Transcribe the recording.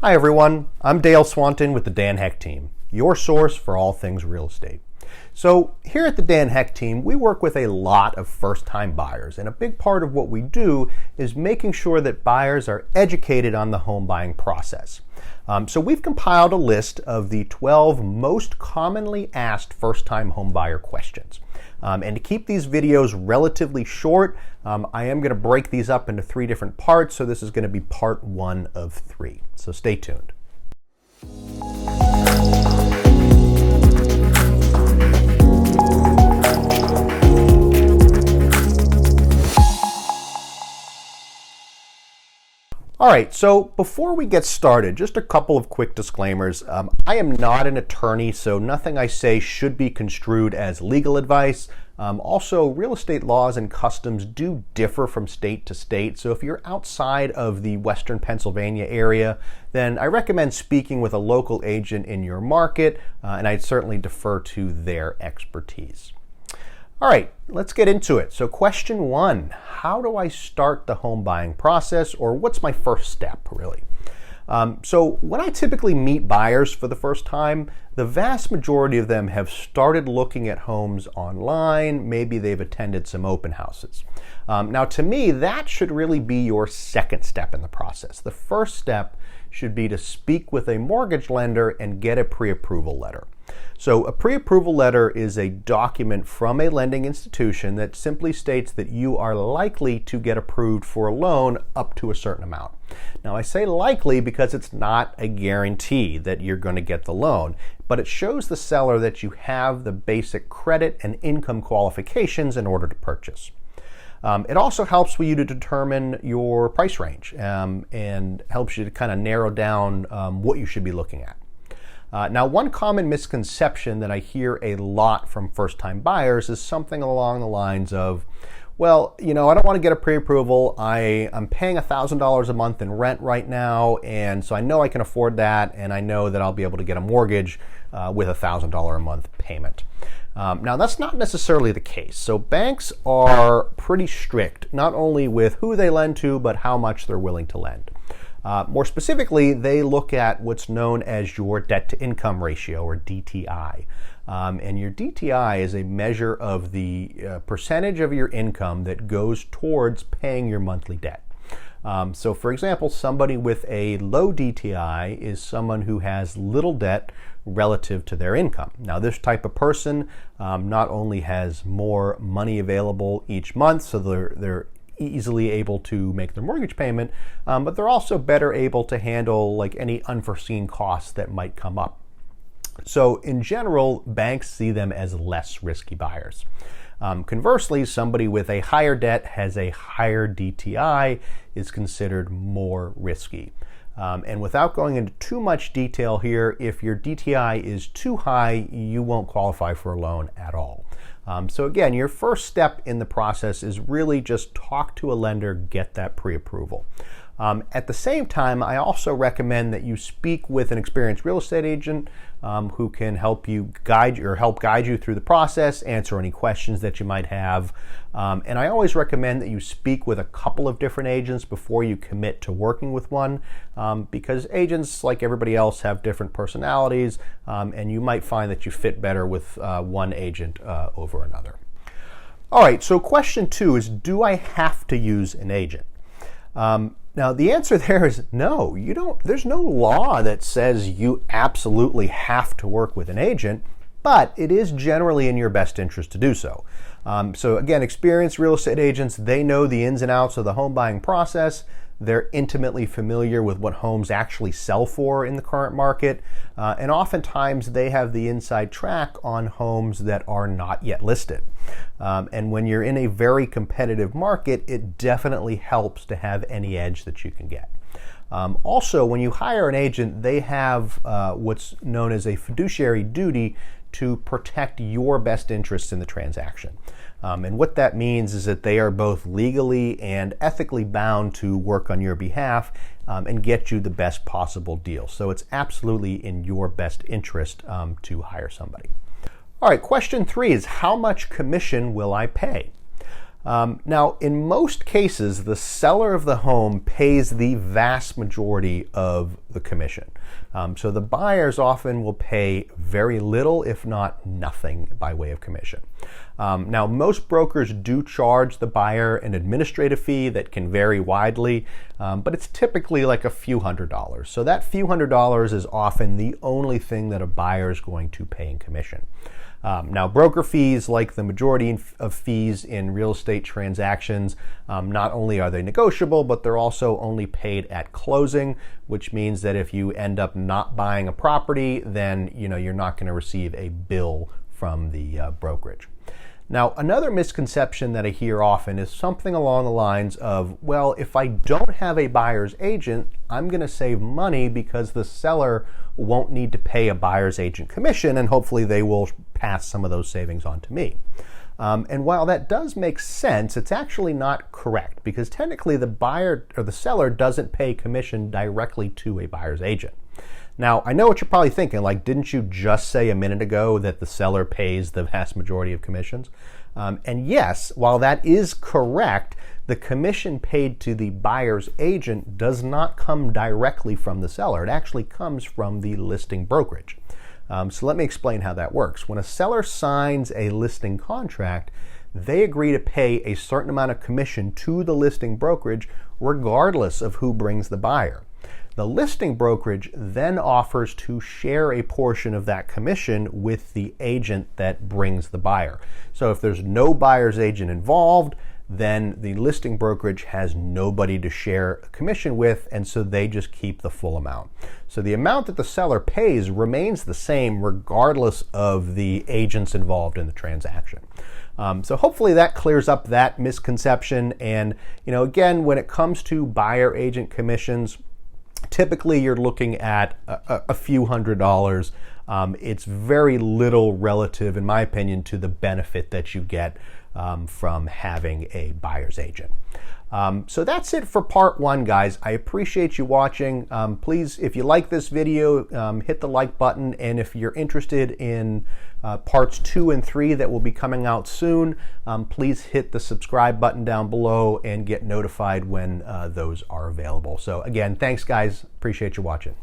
Hi everyone, I'm Dale Swanton with the Dan Heck Team, your source for all things real estate. So here at the Dan Heck Team, we work with a lot of first-time buyers, and a big part of what we do is making sure that buyers are educated on the home buying process. So we've compiled a list of the 12 most commonly asked first-time home buyer questions. And to keep these videos relatively short, I am going to break these up into 3 different parts, so this is going to be part 1 of 3. So stay tuned. All right, so before we get started, just a couple of quick disclaimers. I am not an attorney, so nothing I say should be construed as legal advice. Also, real estate laws and customs do differ from state to state, so if you're outside of the Western Pennsylvania area, then I recommend speaking with a local agent in your market, and I'd certainly defer to their expertise. All right, let's get into it. So question 1, how do I start the home buying process, or what's my first step, really? So when I typically meet buyers for the first time, the vast majority of them have started looking at homes online. Maybe they've attended some open houses. Now, to me, that should really be your second step in the process. The first step should be to speak with a mortgage lender and get a pre-approval letter. So a pre-approval letter is a document from a lending institution that simply states that you are likely to get approved for a loan up to a certain amount. Now, I say likely because it's not a guarantee that you're going to get the loan, but it shows the seller that you have the basic credit and income qualifications in order to purchase. It also helps for you to determine your price range and helps you to kind of narrow down what you should be looking at. Now, one common misconception that I hear a lot from first-time buyers is something along the lines of, well, I don't want to get a pre-approval. I'm paying $1,000 a month in rent right now, and so I know I can afford that, and I know that I'll be able to get a mortgage with a $1,000 a month payment. Now, that's not necessarily the case. So banks are pretty strict, not only with who they lend to, but how much they're willing to lend. More specifically, they look at what's known as your debt-to-income ratio, or DTI. And your DTI is a measure of the percentage of your income that goes towards paying your monthly debt. So for example, somebody with a low DTI is someone who has little debt relative to their income. Now, this type of person not only has more money available each month, so they're easily able to make their mortgage payment, but they're also better able to handle like any unforeseen costs that might come up. So in general, banks see them as less risky buyers. Conversely, somebody with a higher debt has a higher DTI is considered more risky. And without going into too much detail here, if your DTI is too high, you won't qualify for a loan at all. So again, your first step in the process is really just talk to a lender, get that pre-approval. At the same time, I also recommend that you speak with an experienced real estate agent who can help guide you through the process, answer any questions that you might have. And I always recommend that you speak with a couple of different agents before you commit to working with one, because agents, like everybody else, have different personalities, and you might find that you fit better with one agent over another. All right, so question 2 is, do I have to use an agent? Now, the answer there is no. You don't. There's no law that says you absolutely have to work with an agent, but it is generally in your best interest to do so. So again, experienced real estate agents, they know the ins and outs of the home buying process. They're intimately familiar with what homes actually sell for in the current market, and oftentimes they have the inside track on homes that are not yet listed. And when you're in a very competitive market, it definitely helps to have any edge that you can get. Also, when you hire an agent, they have what's known as a fiduciary duty to protect your best interests in the transaction. And what that means is that they are both legally and ethically bound to work on your behalf and get you the best possible deal. So it's absolutely in your best interest to hire somebody. All right, question 3 is, how much commission will I pay? Now, in most cases, the seller of the home pays the vast majority of the commission. So the buyers often will pay very little, if not nothing, by way of commission. Now, most brokers do charge the buyer an administrative fee that can vary widely, but it's typically like a few $100s. So that few $100s is often the only thing that a buyer is going to pay in commission. Now, broker fees, like the majority of fees in real estate transactions, not only are they negotiable, but they're also only paid at closing, which means that if you end up not buying a property, then you're not going to receive a bill from the brokerage. Now, another misconception that I hear often is something along the lines of, well, if I don't have a buyer's agent, I'm going to save money because the seller won't need to pay a buyer's agent commission, and hopefully they will pass some of those savings on to me. And while that does make sense, it's actually not correct, because technically the buyer or the seller doesn't pay commission directly to a buyer's agent. Now, I know what you're probably thinking, like, didn't you just say a minute ago that the seller pays the vast majority of commissions? And yes, while that is correct, the commission paid to the buyer's agent does not come directly from the seller. It actually comes from the listing brokerage. So let me explain how that works. When a seller signs a listing contract, they agree to pay a certain amount of commission to the listing brokerage regardless of who brings the buyer. The listing brokerage then offers to share a portion of that commission with the agent that brings the buyer. So if there's no buyer's agent involved, then the listing brokerage has nobody to share a commission with, and so they just keep the full amount. So the amount that the seller pays remains the same regardless of the agents involved in the transaction. So hopefully that clears up that misconception. And again, when it comes to buyer agent commissions, typically you're looking at a few $100s. It's very little relative, in my opinion, to the benefit that you get from having a buyer's agent. So that's it for part one, guys. I appreciate you watching. Please, if you like this video, hit the like button. And if you're interested in parts 2 and 3 that will be coming out soon, please hit the subscribe button down below and get notified when those are available. So again, thanks, guys. Appreciate you watching.